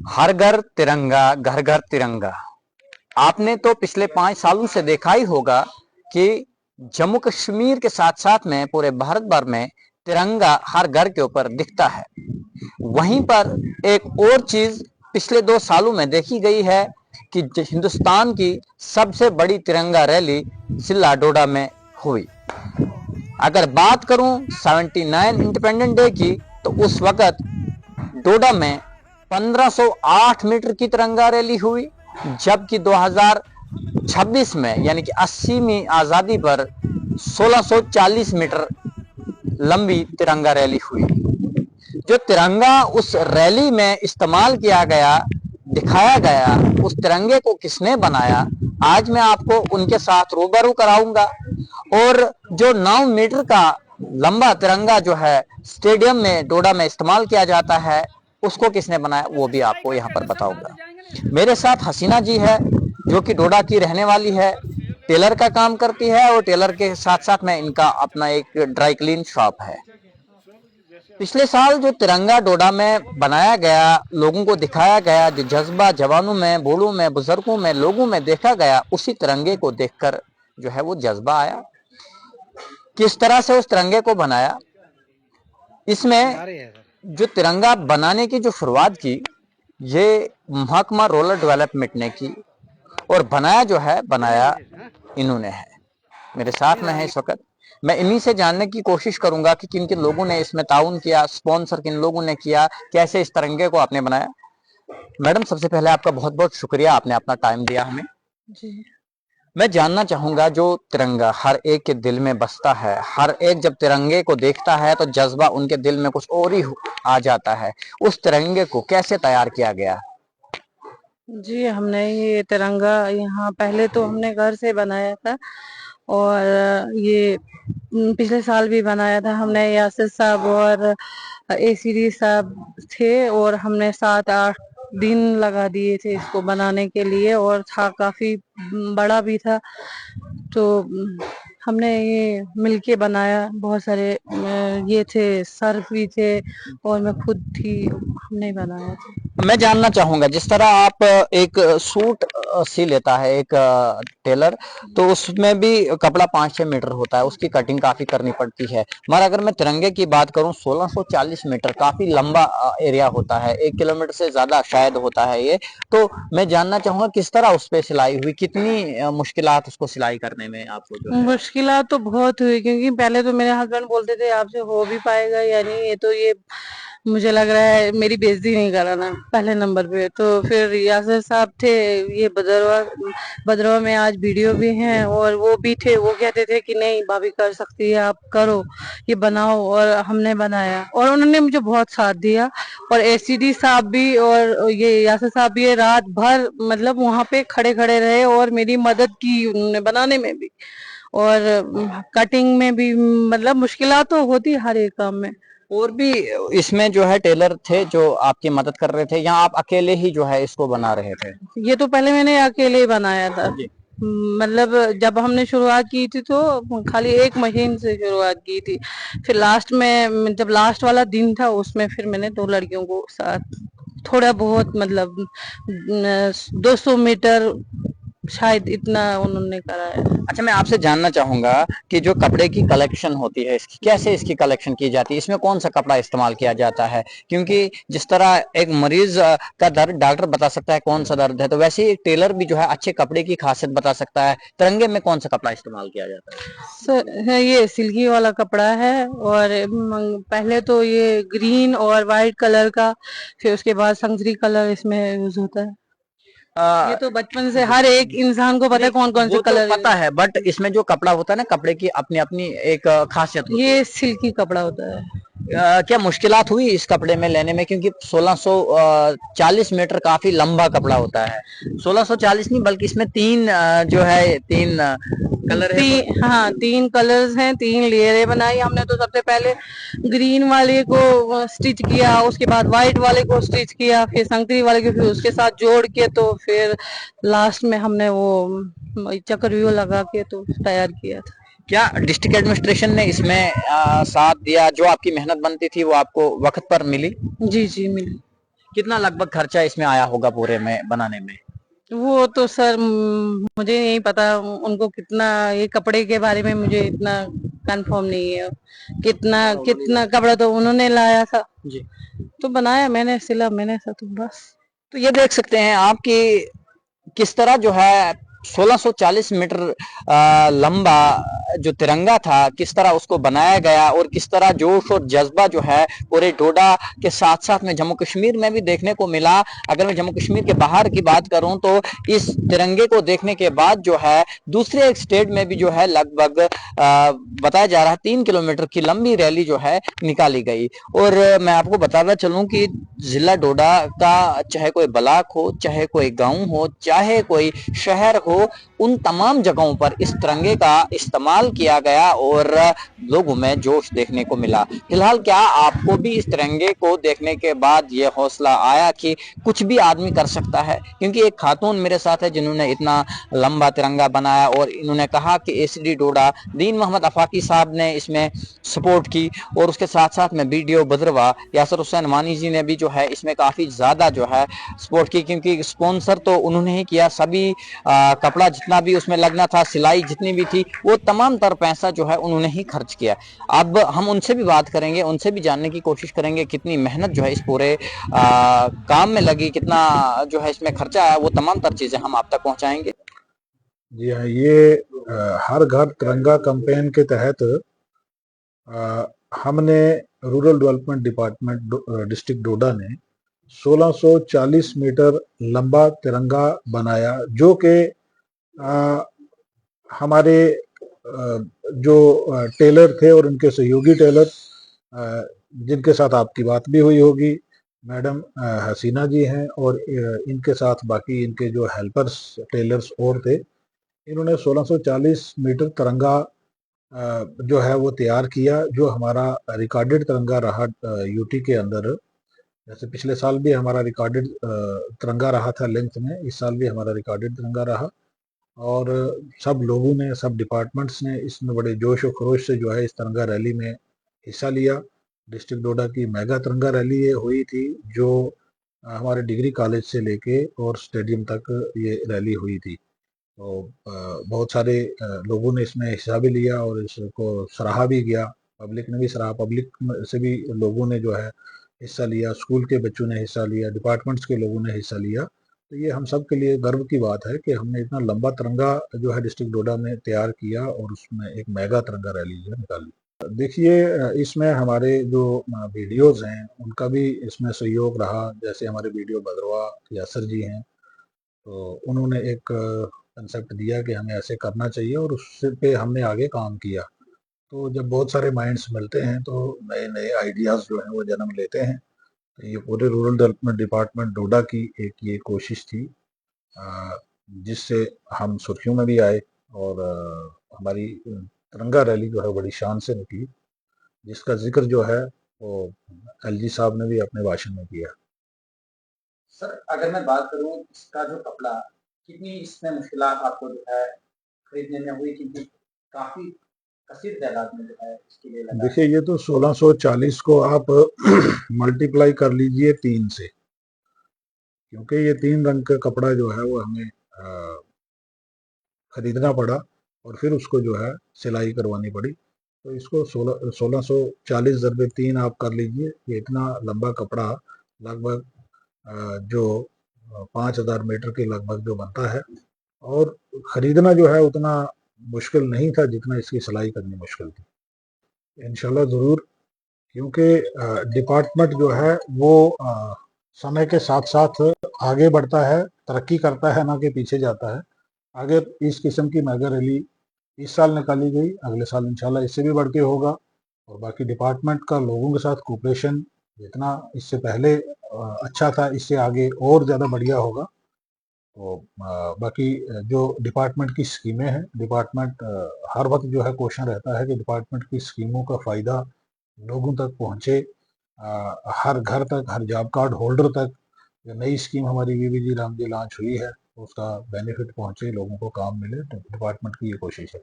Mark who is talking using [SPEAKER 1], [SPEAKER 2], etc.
[SPEAKER 1] हर घर तिरंगा, घर घर तिरंगा। आपने तो पिछले 5 सालों से देखा ही होगा कि जम्मू कश्मीर के साथ साथ में पूरे भारत भर में तिरंगा हर घर के ऊपर दिखता है। वहीं पर एक और चीज पिछले 2 सालों में देखी गई है कि हिंदुस्तान की सबसे बड़ी तिरंगा रैली सिल्ला डोडा में हुई। अगर बात करूं 79 इंडिपेंडेंस डे की, तो उस वक्त डोडा में 1508 मीटर की तिरंगा रैली हुई, जबकि 2026 में यानी कि 80वीं आजादी पर 1640 मीटर लंबी तिरंगा रैली हुई। जो तिरंगा उस रैली में इस्तेमाल किया गया, दिखाया गया, उस तिरंगे को किसने बनाया, आज मैं आपको उनके साथ रूबरू कराऊंगा। और जो 9 मीटर का लंबा तिरंगा जो है स्टेडियम में डोडा में इस्तेमाल किया जाता है, उसको किसने बनाया वो भी आपको यहाँ पर बताऊंगा। मेरे साथ हसीना जी है, जो कि डोडा की रहने वाली है, टेलर का काम करती है और टेलर के साथ साथ में इनका अपना एक ड्राई क्लीन शॉप है। पिछले साल जो तिरंगा डोडा में बनाया गया, लोगों को दिखाया गया, जो जज्बा जवानों में, बूढ़ों में, बुजुर्गों में, लोगों में देखा गया, उसी तिरंगे को देखकर जो है वो जज्बा आया। किस तरह से उस तिरंगे को बनाया, इसमें जो तिरंगा बनाने की जो शुरुआत की, ये महकमा रूरल डेवलपमेंट ने की और बनाया जो है बनाया इन्होंने है। मेरे साथ में है इस वक्त, मैं इन्हीं से जानने की कोशिश करूंगा कि किन किन लोगों ने इसमें ताउन किया, स्पॉन्सर किन लोगों ने किया, कैसे इस तिरंगे को आपने बनाया। मैडम, सबसे पहले आपका बहुत बहुत शुक्रिया, आपने अपना टाइम दिया हमें जी। मैं जानना चाहूंगा, जो तिरंगा हर एक के दिल में बसता है, हर एक जब तिरंगे को देखता है तो जज्बा उनके दिल में कुछ और ही आ जाता है, उस तिरंगे को कैसे तैयार किया गया?
[SPEAKER 2] जी, हमने ये तिरंगा यहाँ पहले तो हमने घर से बनाया था, और ये पिछले साल भी बनाया था हमने। यासिर साहब और एसीडी साहब थे, और हमने 7-8 दिन लगा दिए थे इसको बनाने के लिए, और था काफी बड़ा भी था। तो हमने ये मिलके बनाया, बहुत सारे ये थे, सर भी थे और मैं खुद थी, हमने बनाया था।
[SPEAKER 1] मैं जानना चाहूंगा, जिस तरह आप एक सूट सी लेता है एक टेलर, तो उसमें भी कपड़ा 5-6 मीटर होता है, उसकी कटिंग काफी करनी पड़ती है। मगर अगर मैं तिरंगे की बात करूं, 1640 मीटर काफी लंबा एरिया होता है, 1 किलोमीटर से ज्यादा शायद होता है ये। तो मैं जानना चाहूंगा किस तरह उस पर सिलाई हुई, कितनी मुश्किलात उसको सिलाई करने में आपको जो है?
[SPEAKER 2] मुश्किलात तो बहुत हुई, क्योंकि पहले तो मेरे हस्बैंड बोलते थे आपसे हो भी पाएगा या नहीं, ये तो ये मुझे लग रहा है मेरी बेइज्जती नहीं कराना पहले नंबर पे। तो फिर यासिर साहब थे, ये बदरवा में आज वीडियो भी हैं, और वो भी थे, वो कहते थे कि नहीं भाभी कर सकती है, आप करो, ये बनाओ। और हमने बनाया और उन्होंने मुझे बहुत साथ दिया। और एसीडी साहब भी और ये यासिर साहब भी रात भर मतलब वहां पे खड़े खड़े रहे और मेरी मदद की उन्होंने बनाने में भी, और कटिंग में भी। मतलब मुश्किलात तो होती हर एक काम में।
[SPEAKER 1] और भी इसमें जो है टेलर थे जो आपकी मदद कर रहे थे, या आप अकेले ही जो है इसको बना रहे थे?
[SPEAKER 2] ये तो पहले मैंने अकेले ही बनाया था। मतलब जब हमने शुरुआत की थी तो खाली एक मशीन से शुरुआत की थी। फिर लास्ट में जब लास्ट वाला दिन था उसमें फिर मैंने 2 लड़कियों को साथ थोड़ा बहुत, मतलब 200 मीटर शायद इतना उन्होंने कराया।
[SPEAKER 1] अच्छा, मैं आपसे जानना चाहूंगा कि जो कपड़े की कलेक्शन होती है इसकी, कैसे इसकी कलेक्शन की जाती है, इसमें कौन सा कपड़ा इस्तेमाल किया जाता है? क्योंकि जिस तरह एक मरीज का दर्द डॉक्टर बता सकता है कौन सा दर्द है, तो वैसे ही एक टेलर भी जो है अच्छे कपड़े की खासियत बता सकता है। तिरंगे में कौन सा कपड़ा इस्तेमाल किया जाता है?
[SPEAKER 2] सर ये सिल्की वाला कपड़ा है, और पहले तो ये ग्रीन और वाइट कलर का, फिर उसके बाद संतरी कलर इसमें यूज होता है। ये तो बचपन से हर एक इंसान को पता है कौन कौन से
[SPEAKER 1] वो तो
[SPEAKER 2] कलर।
[SPEAKER 1] पता है, बट इसमें जो कपड़ा होता है ना, कपड़े की अपनी अपनी एक खासियत होती है।
[SPEAKER 2] ये सिल्की कपड़ा होता है।
[SPEAKER 1] क्या मुश्किलात हुई इस कपड़े में लेने में? क्योंकि 1640 मीटर काफी लंबा कपड़ा होता है। 1640 नहीं, बल्कि इसमें तीन जो है तीन कलर है तो...
[SPEAKER 2] हाँ, 3 कलर्स हैं, 3 लेयरें बनाई हमने। तो सबसे पहले ग्रीन वाले को स्टिच किया, उसके बाद व्हाइट वाले को स्टिच किया, फिर संतरी वाले को फिर उसके साथ जोड़ के, तो फिर लास्ट में हमने वो चक्रव्यूह लगा के तो तैयार किया था।
[SPEAKER 1] क्या डिस्ट्रिक्ट एडमिनिस्ट्रेशन ने इसमें साथ दिया? जो आपकी मेहनत बनती थी वो आपको वक्त पर मिली?
[SPEAKER 2] जी जी मिली।
[SPEAKER 1] कितना लगभग खर्चा इसमें आया होगा पूरे में बनाने में?
[SPEAKER 2] वो तो सर मुझे नहीं पता उनको कितना, ये कपड़े के बारे में मुझे इतना कंफर्म नहीं है। कितना कितना कपड़ा तो उन्होंने लाया था
[SPEAKER 1] जी।
[SPEAKER 2] तो बनाया मैंने, सिला मैंने सब, तो बस।
[SPEAKER 1] तो ये देख सकते हैं आप कि किस तरह जो है 1640 मीटर लंबा जो तिरंगा था किस तरह उसको बनाया गया और किस तरह जोश और जज्बा जो है पूरे डोडा के साथ साथ में जम्मू कश्मीर में भी देखने को मिला। अगर मैं जम्मू कश्मीर के बाहर की बात करूं तो इस तिरंगे को देखने के बाद जो है दूसरे एक स्टेट में भी जो है लगभग बताया जा रहा है 3 किलोमीटर की लंबी रैली जो है निकाली गई। और मैं आपको बताता चलूं कि जिला डोडा का चाहे कोई ब्लॉक हो, चाहे कोई गांव हो, चाहे कोई शहर हो, उन तमाम जगहों पर इस तिरंगे का इस्तेमाल किया गया और लोगों में जोश देखने को मिला। फिलहाल क्या आपको भी इस तिरंगे को देखने के बाद ये हौसला आया कि कुछ भी आदमी कर सकता है? क्योंकि एक खातून मेरे साथ है जिन्होंने इतना लंबा तिरंगा बनाया और इन्होंने कहा कि एसीडी डोडा दीन मोहम्मद आफाकी साहब ने इसमें सपोर्ट की और उसके साथ साथ में बीडीओ बदरवा यासर हुसैन वानी जी ने भी जो है इसमें काफ़ी ज़्यादा जो है सपोर्ट की, क्योंकि स्पॉन्सर तो उन्होंने ही किया। सभी कपड़ा जितना भी उसमें लगना था, सिलाई जितनी भी थी, वो तमाम तर पैसा जो है उन्होंने ही खर्च किया। अब हम उनसे भी बात करेंगे, उनसे भी जानने की कोशिश करेंगे कितनी मेहनत जो है इस पूरे काम में लगी, कितना जो है इसमें खर्चा आया, वो तमाम तर चीज़ें हम आप तक पहुंचाएंगे।
[SPEAKER 3] जी हाँ, ये हर घर तिरंगा कैंपेन के तहत हमने रूरल डेवलपमेंट डिपार्टमेंट डिस्ट्रिक्ट डोडा ने 1640 मीटर लंबा तिरंगा बनाया, जो कि हमारे जो टेलर थे और उनके सहयोगी टेलर, जिनके साथ आपकी बात भी हुई होगी, मैडम हसीना जी हैं, और इनके साथ बाकी इनके जो हेल्पर्स टेलर्स और थे, इन्होंने 1640 मीटर तिरंगा जो है वो तैयार किया, जो हमारा रिकॉर्डेड तिरंगा रहा यूटी के अंदर। जैसे पिछले साल भी हमारा रिकॉर्डेड तिरंगा रहा था लेंथ में, इस साल भी हमारा रिकॉर्डेड तिरंगा रहा। और सब लोगों ने, सब डिपार्टमेंट्स ने इसमें बड़े जोश और खरोश से जो है इस तिरंगा रैली में हिस्सा लिया। डिस्ट्रिक्ट डोडा की मेगा तिरंगा रैली ये हुई थी, जो हमारे डिग्री कॉलेज से लेके और स्टेडियम तक ये रैली हुई थी। तो बहुत सारे लोगों ने इसमें हिस्सा भी लिया और इसको सराहा भी गया। पब्लिक ने भी सराहा, पब्लिक से भी लोगों ने जो है हिस्सा लिया, स्कूल के बच्चों ने हिस्सा लिया, डिपार्टमेंट्स के लोगों ने हिस्सा लिया। तो ये हम सब के लिए गर्व की बात है कि हमने इतना लंबा तिरंगा जो है डिस्ट्रिक्ट डोडा में तैयार किया और उसमें एक मेगा तिरंगा रैली जो है निकाली। देखिए, इसमें हमारे जो वीडियोज हैं उनका भी इसमें सहयोग रहा। जैसे हमारे वीडियो बदरवा यासर जी हैं, तो उन्होंने एक कंसेप्ट दिया कि हमें ऐसे करना चाहिए और उस पे हमने आगे काम किया। तो जब बहुत सारे माइंड्स मिलते हैं तो नए नए आइडियाज़ जो हैं वो जन्म लेते हैं। तो ये पूरे रूरल डेवलपमेंट डिपार्टमेंट डोडा की एक ये कोशिश थी, जिससे हम सुर्खियों में भी आए और हमारी तिरंगा रैली जो है बड़ी शान से निकली, जिसका जिक्र जो है वो एलजी साहब ने भी अपने भाषण में किया।
[SPEAKER 1] सर, अगर मैं बात करूं इसका जो कपड़ा, कितनी इसमें मुश्किलात आपको जो है खरीदने में हुई, क्योंकि काफी कसीर तादाद में जो है इसके लिए लगा है।
[SPEAKER 3] देखिए, ये तो 1640 को आप मल्टीप्लाई कर लीजिए 3 से, क्योंकि ये 3 रंग का कपड़ा जो है वो हमें खरीदना पड़ा और फिर उसको जो है सिलाई करवानी पड़ी। तो इसको 1640 ज़रबे 3 आप कर लीजिए। ये इतना लंबा कपड़ा लगभग जो 5000 मीटर के लगभग जो बनता है, और खरीदना जो है उतना मुश्किल नहीं था जितना इसकी सिलाई करनी मुश्किल थी। इंशाल्लाह ज़रूर, क्योंकि डिपार्टमेंट जो है वो समय के साथ साथ आगे बढ़ता है, तरक्की करता है, ना कि पीछे जाता है। अगर इस किस्म की मेगा रैली इस साल निकाली गई, अगले साल इंशाल्लाह इससे भी बढ़ के होगा। और बाकी डिपार्टमेंट का लोगों के साथ कोऑपरेशन जितना इससे पहले अच्छा था, इससे आगे और ज़्यादा बढ़िया होगा। तो बाकी जो डिपार्टमेंट की स्कीमें हैं, डिपार्टमेंट हर वक्त जो है क्वेश्चन रहता है कि डिपार्टमेंट की स्कीमों का फ़ायदा लोगों तक पहुँचे, हर घर तक, हर जॉब कार्ड होल्डर तक। जो नई स्कीम हमारी वीबीजी राम जी लॉन्च हुई है, उसका बेनिफिट पहुँचे, लोगों को काम मिले, तो डिपार्टमेंट की ये कोशिश है।